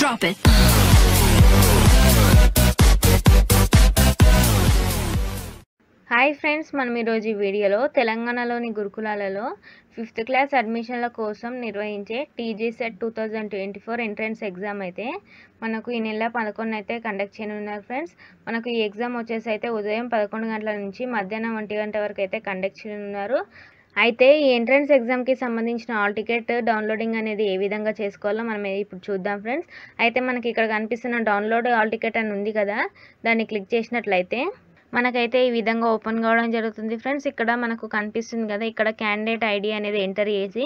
Drop it. Hi friends, మనం ఈరోజు ఈ వీడియోలో తెలంగాణలోని గురుకులాలలో 5th క్లాస్ అడ్మిషన్ల కోసం నిర్వహించే టీజీసెట్ 2024 ఎంట్రన్స్ ఎగ్జామ్ అయితే మనకు ఈ నెల 11 అయితే కండక్ట్ చేయనున్నారు ఫ్రెండ్స్. మనకు ఈ ఎగ్జామ్ వచ్చేసి అయితే ఉదయం 11 గంటల నుంచి మధ్యాహ్నం 1 గంట వరకు అయితే కండక్ట్ చేయనున్నారు. అయితే ఈ ఎంట్రన్స్ ఎగ్జామ్కి సంబంధించిన హాల్ టికెట్ డౌన్లోడింగ్ అనేది ఏ విధంగా చేసుకోవాలో మనం ఇప్పుడు చూద్దాం ఫ్రెండ్స్. అయితే మనకి ఇక్కడ కనిపిస్తున్న డౌన్లోడ్ హాల్ టికెట్ అని ఉంది కదా, దాన్ని క్లిక్ చేసినట్లయితే మనకైతే ఈ విధంగా ఓపెన్ కావడం జరుగుతుంది ఫ్రెండ్స్. ఇక్కడ మనకు కనిపిస్తుంది కదా, ఇక్కడ క్యాండిడేట్ ఐడి అనేది ఎంటర్ చేసి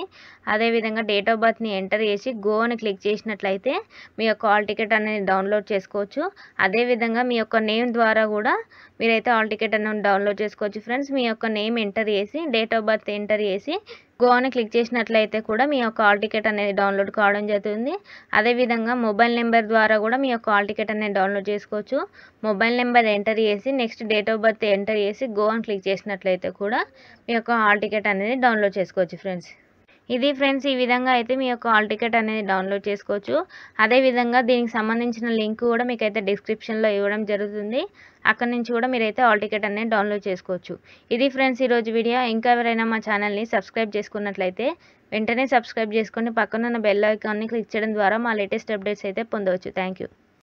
అదేవిధంగా డేట్ ఆఫ్ బర్త్ని ఎంటర్ చేసి గో అని క్లిక్ చేసినట్లయితే మీ యొక్క హాల్ టికెట్ అనేది డౌన్లోడ్ చేసుకోవచ్చు. అదేవిధంగా మీ యొక్క నేమ్ ద్వారా కూడా మీరైతే హాల్ టికెట్ అనేది డౌన్లోడ్ చేసుకోవచ్చు ఫ్రెండ్స్. మీ యొక్క నేమ్ ఎంటర్ చేసి డేట్ ఆఫ్ బర్త్ ఎంటర్ చేసి గో అని క్లిక్ చేసినట్లయితే కూడా మీ యొక్క హాల్ టికెట్ అనేది డౌన్లోడ్ కావడం జరుగుతుంది. అదేవిధంగా మొబైల్ నెంబర్ ద్వారా కూడా మీ యొక్క హాల్ టికెట్ అనేది డౌన్లోడ్ చేసుకోవచ్చు. మొబైల్ నెంబర్ ఎంటర్ చేసి next date of birth enter చేసి గో అని క్లిక్ చేసినట్లయితే కూడా మీ యొక్క హాల్ టికెట్ అనేది డౌన్లోడ్ చేసుకోవచ్చు ఫ్రెండ్స్. ఇది ఫ్రెండ్స్, ఈ విధంగా అయితే మీ యొక్క హాల్ టికెట్ అనేది డౌన్లోడ్ చేసుకోవచ్చు. అదేవిధంగా దీనికి సంబంధించిన లింక్ కూడా మీకైతే డిస్క్రిప్షన్లో ఇవ్వడం జరుగుతుంది. అక్కడ నుంచి కూడా మీరైతే హాల్ టికెట్ అనేది డౌన్లోడ్ చేసుకోవచ్చు. ఇది ఫ్రెండ్స్ ఈరోజు వీడియో. ఇంకా ఎవరైనా మా ఛానల్ని సబ్స్క్రైబ్ చేసుకున్నట్లయితే వెంటనే సబ్స్క్రైబ్ చేసుకొని పక్కనున్న బెల్ ఐకాన్ని క్లిక్ చేయడం ద్వారా మా లేటెస్ట్ అప్డేట్స్ అయితే పొందవచ్చు. Thank you.